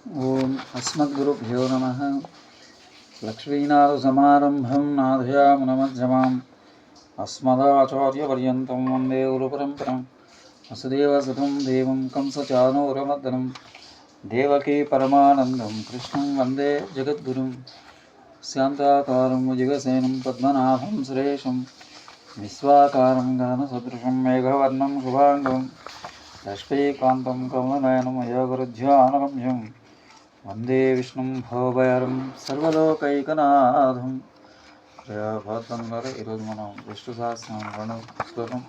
ఓం అస్మద్గురుభ్యో నమః. లక్ష్మీనాథసమారంభం నాథయామునమధ్యమాం అస్మదాచార్యపర్యంతం వందే గురుపరంపరం. వసుదేవసుతం దేవం కంసచానూరమర్దనం దేవకీ పరమానందం కృష్ణం వందే జగద్గురుం. శాంతాకారం భుజగసేనం పద్మనాభం సురేశం విశ్వాకారం గగనసదృశం మేఘవర్ణం శుభాంగం లక్ష్మీకాంతం కమలనయనం అయోగురుధ్యానగమ్యం వందే విష్ణుం భవభయరం సర్వలోకైకనాథం. భాగవతం ద్వారా ఈరోజు మనం విష్ణు సహస్రం 2వ శ్లోకం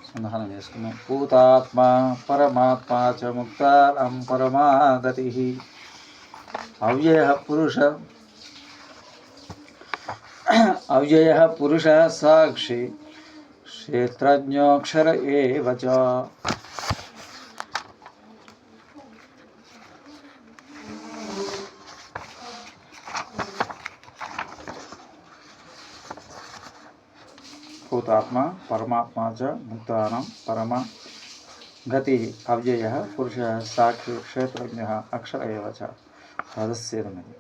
సంధానం చేసుకున్నాం. భూతాత్మ పరమాత్మ చ ముక్తారం పరమాగతి అవ్యయ పురుష సాక్షి క్షేత్రజ్ఞోక్షర ఏవ చ. భూతాత్మ పరమాత్మ చ ముక్తానం పరమ గతి అవ్యయ పురుష సాక్షి క్షేత్రజ్ఞ అక్షర ఏవ చ. సదస్యమైనది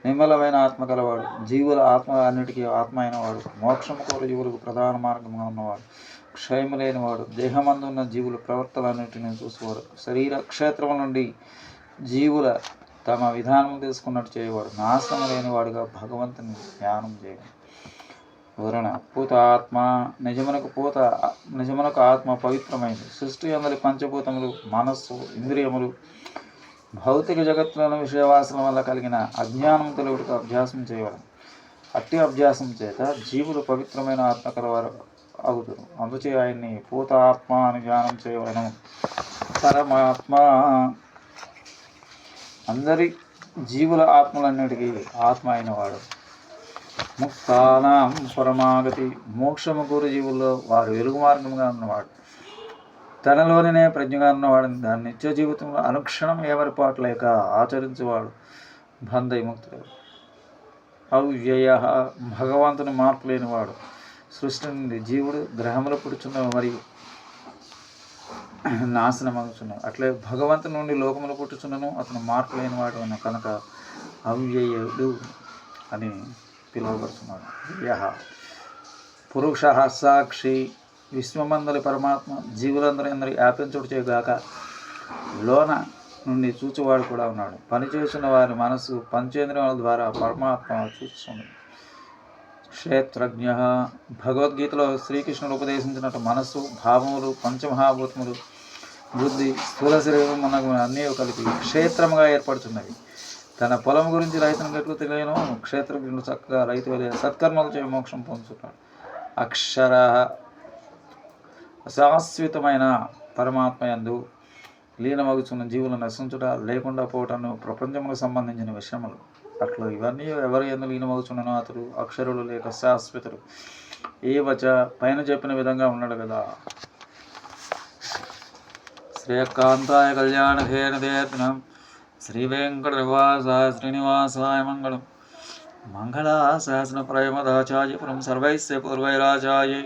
నిర్మలమైన ఆత్మ కలవాడు, జీవుల ఆత్మ అన్నిటికీ ఆత్మ అయినవాడు, మోక్షము కోరు జీవులకు ప్రధాన మార్గంగా ఉన్నవాడు, క్షయము లేనివాడు, దేహమందున్న జీవుల ప్రవర్తనలన్నింటినీ చూసేవాడు, శరీర క్షేత్రముల నుండి జీవుల తమ విధానం తెలుసుకున్నట్టు చేయవాడు, నాశనం లేనివాడుగా భగవంతుని ధ్యానం చేయడం. వివరణ: పూతాత్మ నిజమునకు ఆత్మ పవిత్రమైనది. సృష్టి అందరి పంచభూతములు, మనస్సు, ఇంద్రియములు, భౌతిక జగత్తులను విషయవాసన వల్ల కలిగిన అజ్ఞానం తెలుగుడికి అభ్యాసం చేయవలను. అట్టి అభ్యాసం చేత జీవులు పవిత్రమైన ఆత్మ కలవారు అవుతారు. అందుచే ఆయన్ని పూత ఆత్మ అని ధ్యానం చేయవలను. పరమాత్మ అందరి జీవుల ఆత్మలన్నిటికీ ఆత్మ అయినవాడు. ముక్తానాం పరమాగతి మోక్షము కోరు జీవుల్లో వారు వెలుగు మార్గంగా ఉన్నవాడు. తనలోనే ప్రజ్ఞగా ఉన్నవాడిని దాని నిత్య జీవితంలో అనుక్షణం ఏమరిపాటు లేక ఆచరించేవాడు బంధ విముక్తుడు. అవ్యయ భగవంతుని మార్పు లేనివాడు. సృష్టి నుండి జీవుడు గ్రహములు పుడుచున్న మరియు నాశనమగుచున్నాడు. అట్లే భగవంతుని నుండి లోకములు పుట్టుచున్నను అతను మార్పు లేనివాడు అని కనుక అవ్యయుడు అని పిలువబడుతున్నాడు. వ్యయ పురుష సాక్షి విశ్వమందలి పరమాత్మ జీవులందరి వ్యాపించుడు చేయగాక లోన నుండి చూచువాడు కూడా ఉన్నాడు. పనిచేస్తున్న వారి మనసు పంచేంద్రియాల ద్వారా పరమాత్మ చూస్తుంది. క్షేత్రజ్ఞ భగవద్గీతలో శ్రీకృష్ణుడు ఉపదేశించినట్టు మనస్సు, భావములు, పంచమహాభూతములు, బుద్ధి, స్థూల శరీరం మనకు అన్నీ కలిపి క్షేత్రముగా ఏర్పడుతున్నవి. తన పొలం గురించి రైతును గట్టుకు తెలియను క్షేత్రజ్ఞుడు చక్కగా రైతు వలె సత్కర్మలు చేయ మోక్షం పొందుతున్నాడు. అక్షర శాశ్వతమైన పరమాత్మ యందు లీనమగుచున్న జీవులను నశించుట లేకుండా పోవటను ప్రపంచములకు సంబంధించిన విషయములు. అట్లు ఇవన్నీ ఎవరు ఎందు లీనమగుచున్ననో అతడు అక్షరులు లేక శాశ్వతుడు. ఏ వచ పైన చెప్పిన విధంగా ఉన్నాడు కదా. శ్రేయకాంతాయ కళ్యాణహేనదేర్నం శ్రీ వెంకటనివాసాయ శ్రీనివాసాయ మంగళం. మంగళాశాసన ప్రయమదాచార్యపురం సర్వైస్య పూర్వైరాచార్యై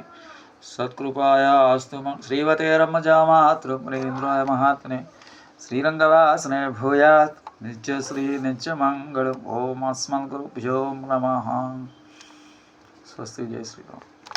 సత్కృపాయ అస్తు. శ్రీవతే రమ్మజామాతృప్రేంద్రాయ మహాత్మనే శ్రీరంగవాసనే భూయాత్ నిత్యశ్రీ నిత్యమంగళం. ఓం అస్మద్గురుభ్యో నమః. స్వస్తి. జై శ్రీరామ్.